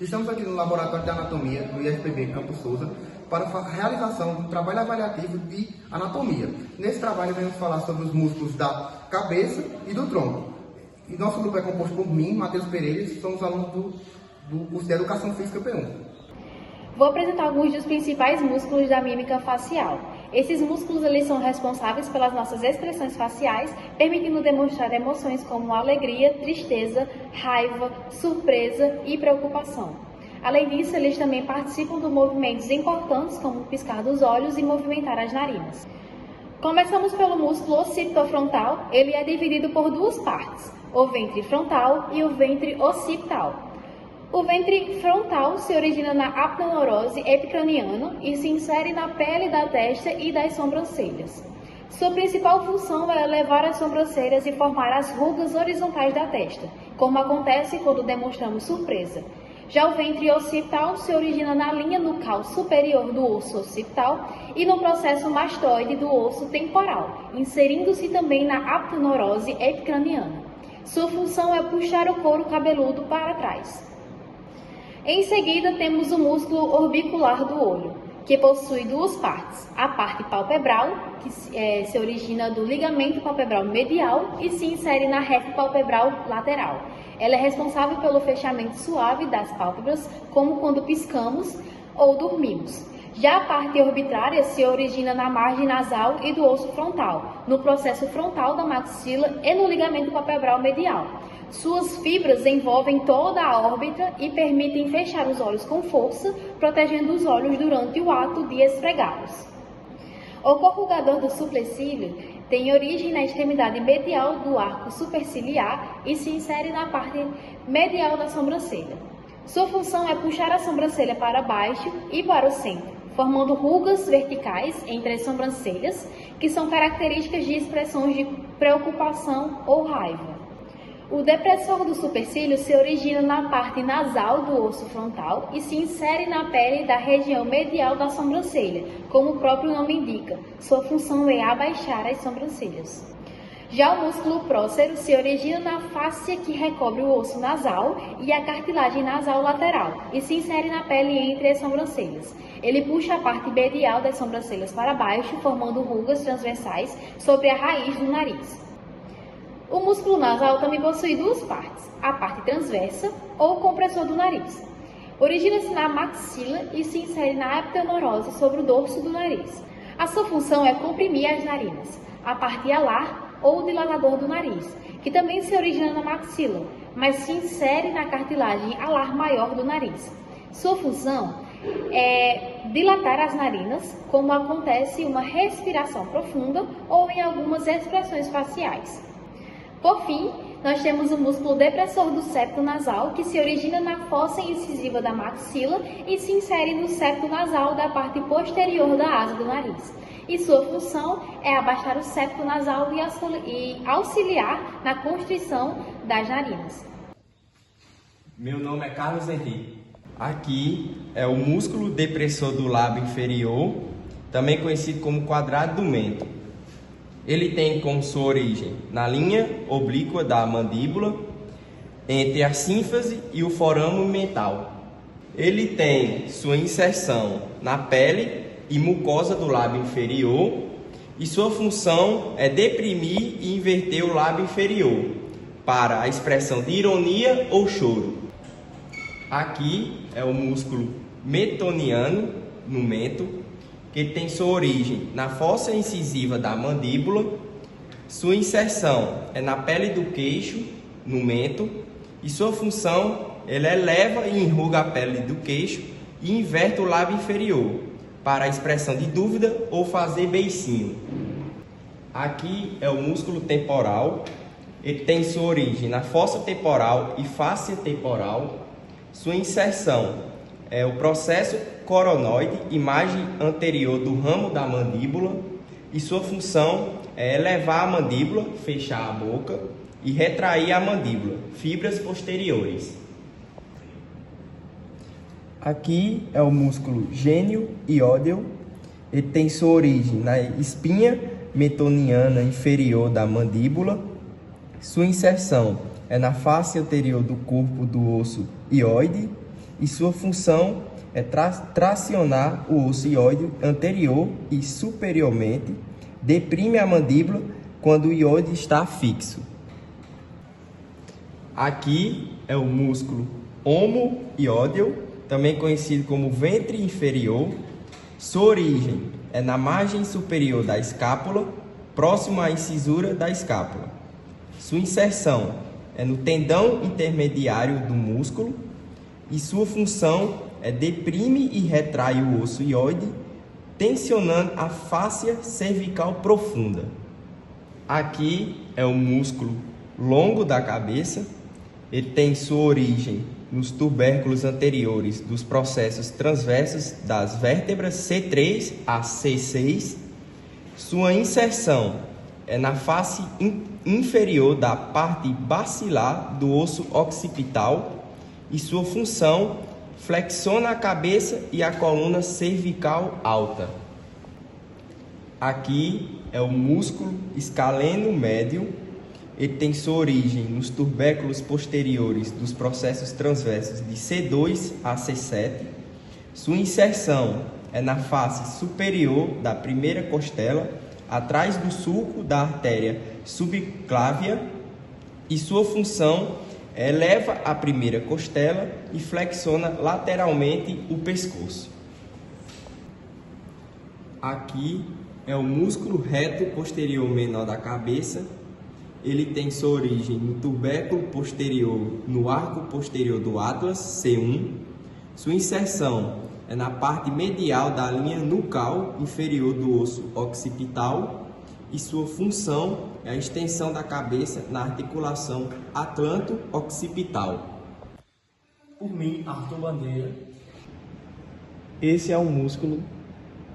Estamos aqui no Laboratório de Anatomia do IFPB Campos Souza para a realização de um trabalho avaliativo de anatomia. Nesse trabalho, vamos falar sobre os músculos da cabeça e do tronco. E nosso grupo é composto por mim, Matheus Pereira, e somos alunos do curso de Educação Física P1. Vou apresentar alguns dos principais músculos da mímica facial. Esses músculos eles são responsáveis pelas nossas expressões faciais, permitindo demonstrar emoções como alegria, tristeza, raiva, surpresa e preocupação. Além disso, eles também participam de movimentos importantes como piscar dos olhos e movimentar as narinas. Começamos pelo músculo occipitofrontal. Ele é dividido por duas partes, o ventre frontal e o ventre occipital. O ventre frontal se origina na apneurose epicraniana e se insere na pele da testa e das sobrancelhas. Sua principal função é elevar as sobrancelhas e formar as rugas horizontais da testa, como acontece quando demonstramos surpresa. Já o ventre occipital se origina na linha nucal superior do osso occipital e no processo mastoide do osso temporal, inserindo-se também na apneurose epicraniana. Sua função é puxar o couro cabeludo para trás. Em seguida, temos o músculo orbicular do olho, que possui duas partes. A parte palpebral, que se origina do ligamento palpebral medial e se insere na reta palpebral lateral. Ela é responsável pelo fechamento suave das pálpebras, como quando piscamos ou dormimos. Já a parte orbitária se origina na margem nasal e do osso frontal, no processo frontal da maxila e no ligamento palpebral medial. Suas fibras envolvem toda a órbita e permitem fechar os olhos com força, protegendo os olhos durante o ato de esfregá-los. O corrugador do supercílio tem origem na extremidade medial do arco superciliar e se insere na parte medial da sobrancelha. Sua função é puxar a sobrancelha para baixo e para o centro, formando rugas verticais entre as sobrancelhas, que são características de expressões de preocupação ou raiva. O depressor do supercílio se origina na parte nasal do osso frontal e se insere na pele da região medial da sobrancelha, como o próprio nome indica. Sua função é abaixar as sobrancelhas. Já o músculo prócero se origina na fáscia que recobre o osso nasal e a cartilagem nasal lateral e se insere na pele entre as sobrancelhas. Ele puxa a parte medial das sobrancelhas para baixo, formando rugas transversais sobre a raiz do nariz. O músculo nasal também possui duas partes, a parte transversa ou compressor do nariz. Origina-se na maxila e se insere na apneurose sobre o dorso do nariz. A sua função é comprimir as narinas, a parte alar ou dilatador do nariz, que também se origina na maxila, mas se insere na cartilagem alar maior do nariz. Sua função é dilatar as narinas, como acontece em uma respiração profunda ou em algumas expressões faciais. Por fim, nós temos o músculo depressor do septo nasal, que se origina na fossa incisiva da maxila e se insere no septo nasal da parte posterior da asa do nariz. E sua função é abaixar o septo nasal e auxiliar na constrição das narinas. Meu nome é Carlos Henrique. Aqui é o músculo depressor do lábio inferior, também conhecido como quadrado do mento. Ele tem como sua origem na linha oblíqua da mandíbula, entre a sínfase e o forame mental. Ele tem sua inserção na pele e mucosa do lábio inferior e sua função é deprimir e inverter o lábio inferior para a expressão de ironia ou choro. Aqui é o músculo metoniano no mento, que tem sua origem na fossa incisiva da mandíbula. Sua inserção é na pele do queixo, no mento, e sua função, ele eleva e enruga a pele do queixo e inverte o lábio inferior para a expressão de dúvida ou fazer beicinho. Aqui é o músculo temporal. Ele tem sua origem na fossa temporal e fáscia temporal. Sua inserção é o processo coronoide, imagem anterior do ramo da mandíbula, e sua função é elevar a mandíbula, fechar a boca e retrair a mandíbula, fibras posteriores. Aqui é o músculo gênio iódeo. Ele tem sua origem na espinha metoniana inferior da mandíbula. Sua inserção é na face anterior do corpo do osso ióide e sua função é tracionar o osso ióide anterior e superiormente, deprime a mandíbula quando o ióide está fixo. Aqui é o músculo omoiódeo, também conhecido como ventre inferior. Sua origem é na margem superior da escápula, próximo à incisura da escápula. Sua inserção é no tendão intermediário do músculo e sua função é deprime e retrai o osso ióide, tensionando a fáscia cervical profunda. Aqui é o músculo longo da cabeça. Ele tem sua origem nos tubérculos anteriores dos processos transversos das vértebras C3 a C6. Sua inserção é na face inferior da parte bacilar do osso occipital e sua função flexiona a cabeça e a coluna cervical alta. Aqui é o músculo escaleno médio. Ele tem sua origem nos tubérculos posteriores dos processos transversos de C2 a C7. Sua inserção é na face superior da primeira costela, atrás do sulco da artéria subclávia, e sua função eleva a primeira costela e flexiona lateralmente o pescoço. Aqui é o músculo reto posterior menor da cabeça. Ele tem sua origem no tubérculo posterior, no arco posterior do Atlas, C1. Sua inserção é na parte medial da linha nucal inferior do osso occipital e sua função é a extensão da cabeça na articulação atlanto-occipital. Por mim, Arthur Bandeira. Esse é o músculo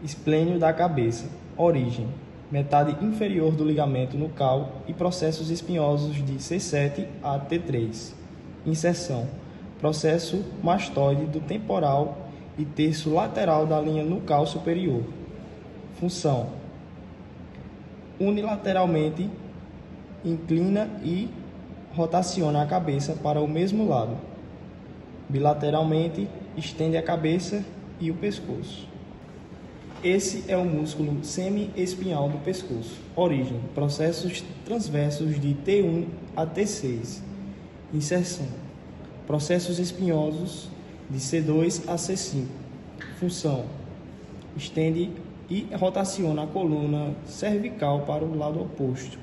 esplênio da cabeça. Origem: metade inferior do ligamento nucal e processos espinhosos de C7 a T3. Inserção: processo mastoide do temporal e terço lateral da linha nucal superior. Função: unilateralmente inclina e rotaciona a cabeça para o mesmo lado. Bilateralmente estende a cabeça e o pescoço. Esse é o músculo semi-espinhal do pescoço. Origem: processos transversos de T1 a T6. Inserção: processos espinhosos de C2 a C5. Função: estende e rotaciona a coluna cervical para o lado oposto.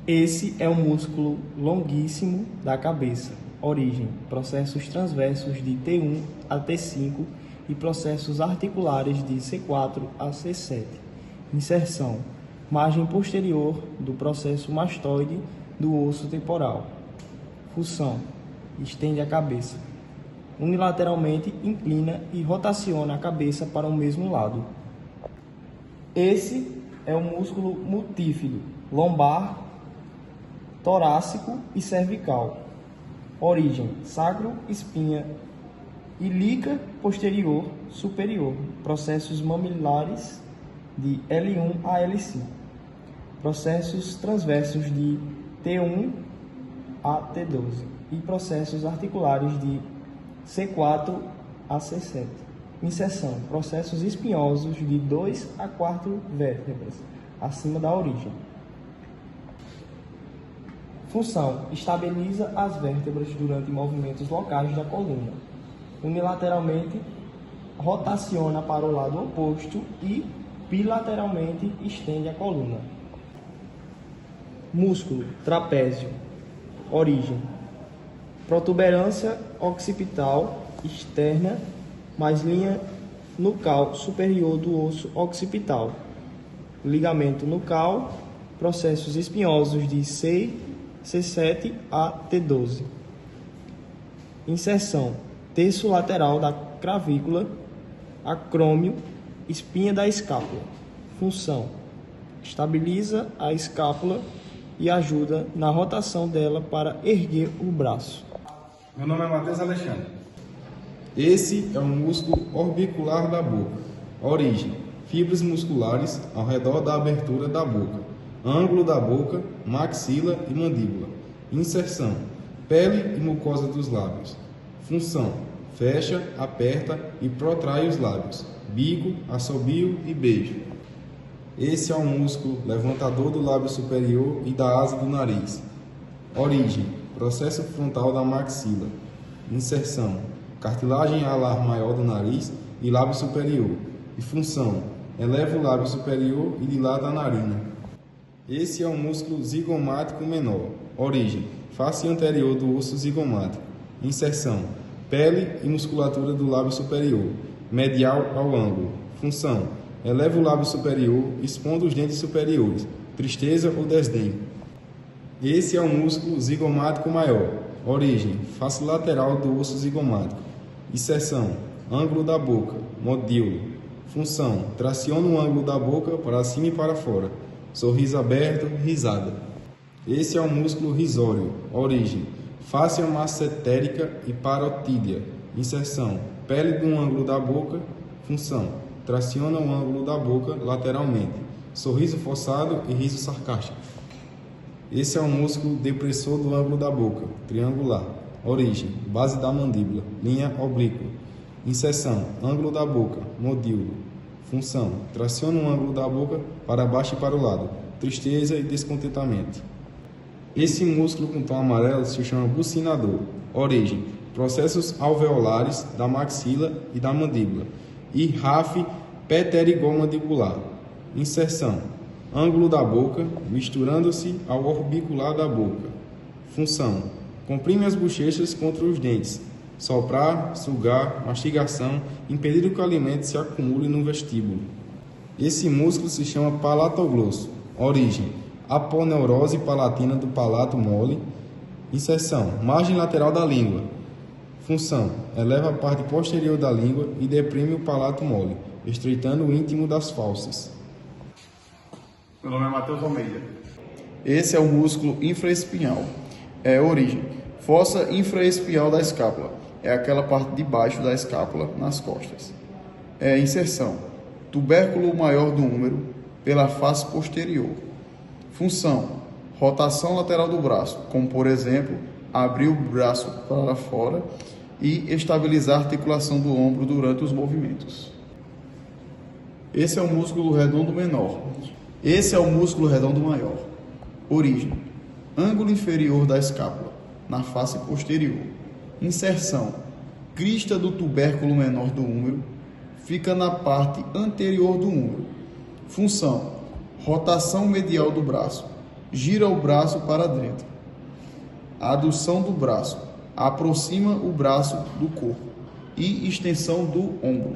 Esse é o músculo longuíssimo da cabeça. Origem: processos transversos de T1 a T5 e processos articulares de C4 a C7. Inserção: margem posterior do processo mastoide do osso temporal. Função: estende a cabeça. Unilateralmente inclina e rotaciona a cabeça para o mesmo lado. Esse é o músculo multífido, lombar, torácico e cervical. Origem: sacro, espinha ilíaca posterior superior, processos mamilares de L1 a L5, processos transversos de T1 a T12 e processos articulares de C4 a C7. Inserção: processos espinhosos de 2 a 4 vértebras acima da origem. Função: estabiliza as vértebras durante movimentos locais da coluna. Unilateralmente rotaciona para o lado oposto e bilateralmente estende a coluna. Músculo trapézio. Origem: protuberância occipital externa mais linha nucal superior do osso occipital. Ligamento nucal, processos espinhosos de C7 a T12. Inserção: terço lateral da clavícula, acrômio, espinha da escápula. Função: estabiliza a escápula e ajuda na rotação dela para erguer o braço. Meu nome é Matheus Alexandre. Esse é um músculo orbicular da boca. Origem: fibras musculares ao redor da abertura da boca. Ângulo da boca, maxila e mandíbula. Inserção: pele e mucosa dos lábios. Função: fecha, aperta e protrai os lábios. Bico, assobio e beijo. Esse é o músculo levantador do lábio superior e da asa do nariz. Origem: processo frontal da maxila. Inserção: cartilagem alar maior do nariz e lábio superior. E função: eleva o lábio superior e dilata a narina. Esse é o músculo zigomático menor. Origem: face anterior do osso zigomático. Inserção: pele e musculatura do lábio superior, medial ao ângulo. Função: eleva o lábio superior, expondo os dentes superiores. Tristeza ou desdém. Esse é o músculo zigomático maior. Origem: face lateral do osso zigomático. Inserção: ângulo da boca, modíolo. Função: traciona o ângulo da boca para cima e para fora. Sorriso aberto, risada. Esse é o músculo risório. Origem: face massetérica e parotídea. Inserção: pele do ângulo da boca. Função: traciona o ângulo da boca lateralmente. Sorriso forçado e riso sarcástico. Esse é o músculo depressor do ângulo da boca, triangular. Origem: base da mandíbula, linha oblíqua. Inserção: ângulo da boca, modíolo. Função: traciona o ângulo da boca para baixo e para o lado. Tristeza e descontentamento. Esse músculo com tom amarelo se chama bucinador. Origem: processos alveolares da maxila e da mandíbula. E rafe pterigomandibular. Inserção: ângulo da boca, misturando-se ao orbicular da boca. Função: comprime as bochechas contra os dentes. Soprar, sugar, mastigação, impedir que o alimento se acumule no vestíbulo. Esse músculo se chama palatoglosso. Origem: aponeurose palatina do palato mole. Inserção: margem lateral da língua. Função: eleva a parte posterior da língua e deprime o palato mole, estreitando o íntimo das fauces. Meu nome é Matheus Almeida. Esse é o músculo infraespinhal. Origem: fossa infraespinhal da escápula. É aquela parte de baixo da escápula nas costas. Inserção: tubérculo maior do úmero pela face posterior. Função: rotação lateral do braço, como por exemplo, abrir o braço para fora e estabilizar a articulação do ombro durante os movimentos. Esse é o músculo redondo menor. Esse é o músculo redondo maior. Origem: ângulo inferior da escápula, na face posterior. Inserção: crista do tubérculo menor do úmero, fica na parte anterior do úmero. Função: rotação medial do braço, gira o braço para dentro. Adução do braço, aproxima o braço do corpo e extensão do ombro.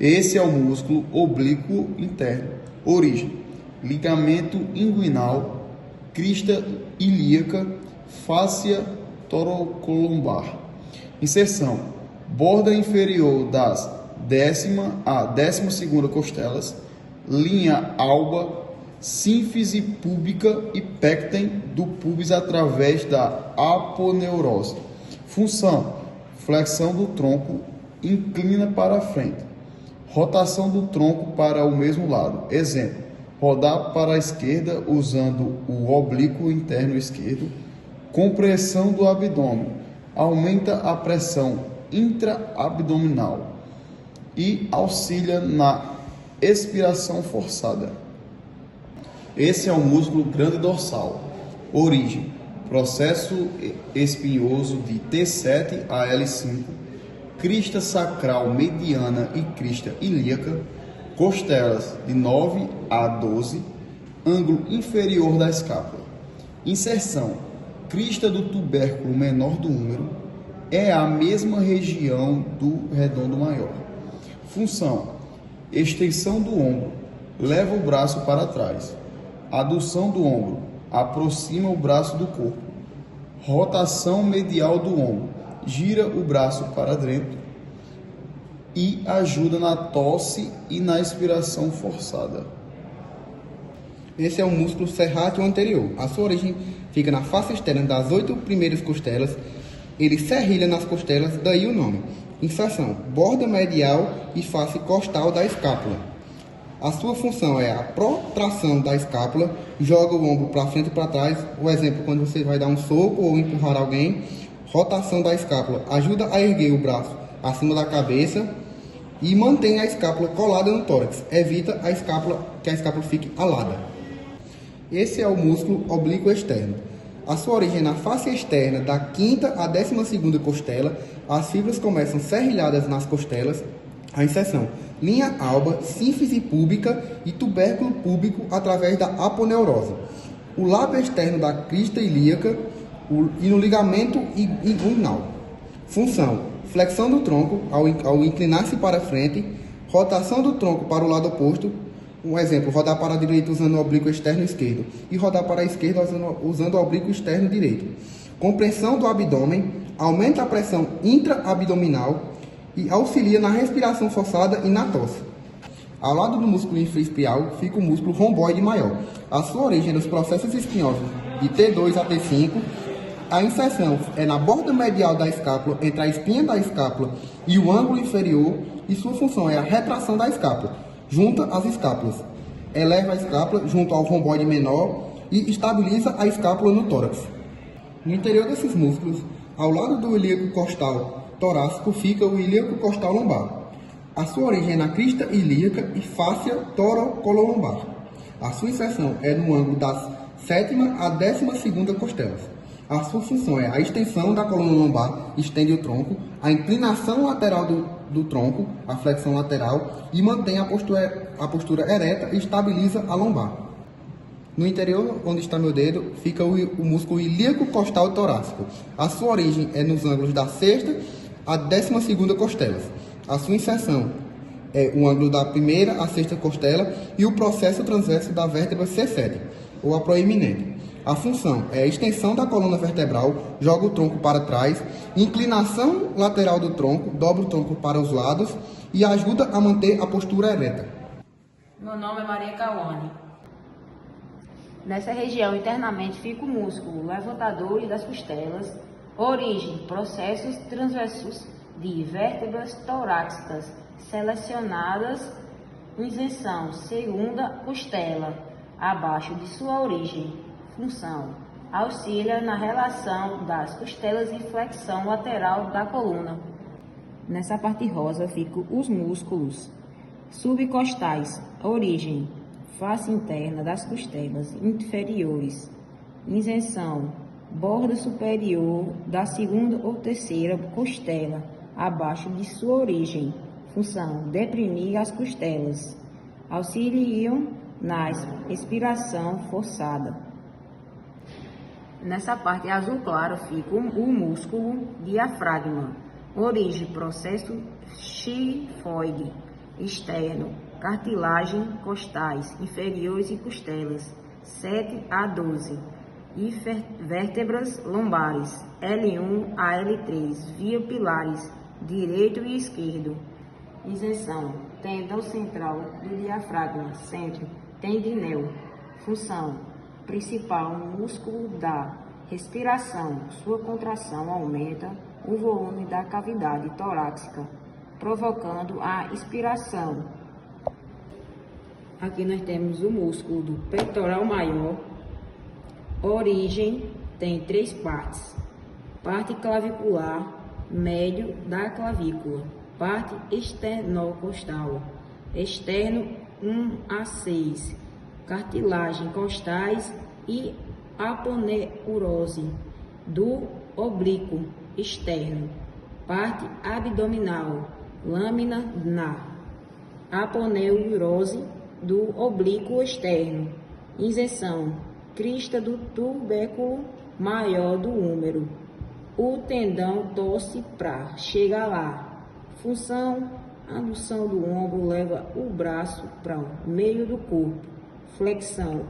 Esse é o músculo oblíquo interno. Origem: ligamento inguinal, crista ilíaca, fáscia torocolombar. Inserção: borda inferior das 10ª a 12ª costelas, linha alba, sínfise púbica e pecten do pubis através da aponeurose. Função: flexão do tronco, inclina para a frente. Rotação do tronco para o mesmo lado. Exemplo: rodar para a esquerda usando o oblíquo interno esquerdo. Compressão do abdômen, aumenta a pressão intraabdominal e auxilia na expiração forçada. Esse é o músculo grande dorsal. Origem: processo espinhoso de T7 a L5, crista sacral mediana e crista ilíaca, costelas de 9 a 12, ângulo inferior da escápula. Inserção: crista do tubérculo menor do úmero, é a mesma região do redondo maior. Função: extensão do ombro, leva o braço para trás. Adução do ombro, aproxima o braço do corpo. Rotação medial do ombro, gira o braço para dentro e ajuda na tosse e na expiração forçada. Esse é o músculo serrátil anterior. A sua origem fica na face externa das 8 primeiras costelas. Ele serrilha nas costelas, daí o nome. Inserção: borda medial e face costal da escápula. A sua função é a protração da escápula, joga o ombro para frente e para trás. O exemplo, quando você vai dar um soco ou empurrar alguém. Rotação da escápula, ajuda a erguer o braço acima da cabeça e mantém a escápula colada no tórax, evita que a escápula fique alada. Esse é o músculo oblíquo externo. A sua origem é na face externa da 5ª à 12ª costela. As fibras começam serrilhadas nas costelas, a inserção linha alba, sínfise púbica e tubérculo púbico através da aponeurose. O lábio externo da crista ilíaca e no ligamento inguinal. Função: flexão do tronco ao inclinar-se para frente, rotação do tronco para o lado oposto. Um exemplo, rodar para a direita usando o oblíquo externo esquerdo e rodar para a esquerda usando o oblíquo externo direito. Compressão do abdômen, aumenta a pressão intra-abdominal e auxilia na respiração forçada e na tosse. Ao lado do músculo infraespial fica o músculo romboide maior. A sua origem é nos processos espinhosos de T2 a T5. A inserção é na borda medial da escápula, entre a espinha da escápula e o ângulo inferior, e sua função é a retração da escápula. Junta as escápulas, eleva a escápula junto ao romboide menor e estabiliza a escápula no tórax. No interior desses músculos, ao lado do ilíaco costal torácico, fica o ilíaco costal lombar. A sua origem é na crista ilíaca e fáscia torocololombar. A sua inserção é no ângulo das 7ª à 12ª costelas. A sua função é a extensão da coluna lombar, estende o tronco, a inclinação lateral do tronco, a flexão lateral, e mantém a postura ereta e estabiliza a lombar. No interior, onde está meu dedo, fica o músculo ilíaco costal torácico. A sua origem é nos ângulos da 6ª à 12ª costelas. A sua inserção é o ângulo da 1ª à 6ª costela e o processo transverso da vértebra C7, ou a proeminente. A função é a extensão da coluna vertebral, joga o tronco para trás, inclinação lateral do tronco, dobra o tronco para os lados e ajuda a manter a postura ereta. Meu nome é Maria Cauane. Nessa região, internamente, fica o músculo levantador das costelas. Origem: processos transversos de vértebras torácicas selecionadas. Isenção: 2ª costela, abaixo de sua origem. Função: auxilia na relação das costelas e flexão lateral da coluna. Nessa parte rosa ficam os músculos subcostais. Origem: face interna das costelas inferiores. Isenção: borda superior da 2ª ou 3ª costela, abaixo de sua origem. Função: deprimir as costelas. Auxiliam na expiração forçada. Nessa parte azul claro fica o músculo diafragma. Origem: processo xifoide externo, cartilagem costais inferiores e costelas 7 a 12 e vértebras lombares L1 a L3 via pilares direito e esquerdo. Isenção: tendão central do diafragma, centro tendineu. Função: principal músculo da respiração. Sua contração aumenta o volume da cavidade torácica, provocando a expiração. Aqui nós temos o músculo do peitoral maior. Origem: tem 3 partes. Parte clavicular, médio da clavícula. Parte esternocostal, externo 1 a 6. Cartilagem costais e aponeurose do oblíquo externo. Parte abdominal, lâmina na aponeurose do oblíquo externo. Isenção: crista do tubérculo maior do úmero. O tendão torce para chegar lá. Função: adução do ombro leva o braço para o meio do corpo. Flexão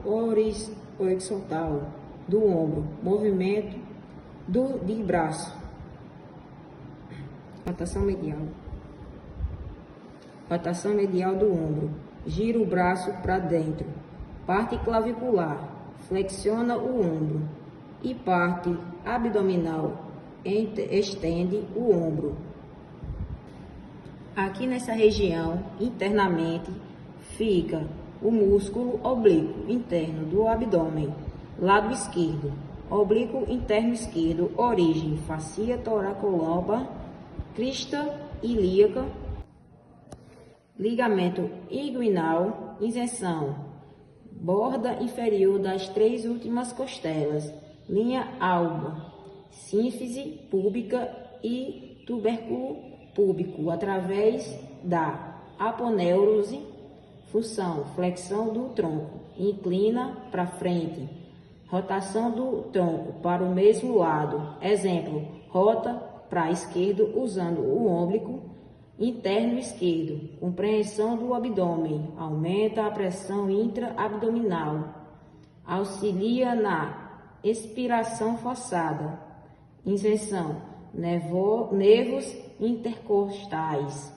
horizontal do ombro, movimento de braço. Rotação medial. Rotação medial do ombro. Gira o braço para dentro. Parte clavicular. Flexiona o ombro. E parte abdominal. Estende o ombro. Aqui nessa região, internamente, fica o músculo oblíquo interno do abdômen, lado esquerdo, oblíquo interno esquerdo, origem, fascia toracolombar, crista ilíaca, ligamento inguinal, inserção, borda inferior das 3 últimas costelas, linha alba, sínfise púbica e tubérculo púbico através da aponeurose, função, flexão do tronco, inclina para frente, rotação do tronco para o mesmo lado, exemplo, rota para a esquerda usando o ombro interno esquerdo, compreensão do abdômen, aumenta a pressão intra-abdominal, auxilia na expiração forçada, inserção, nervos intercostais.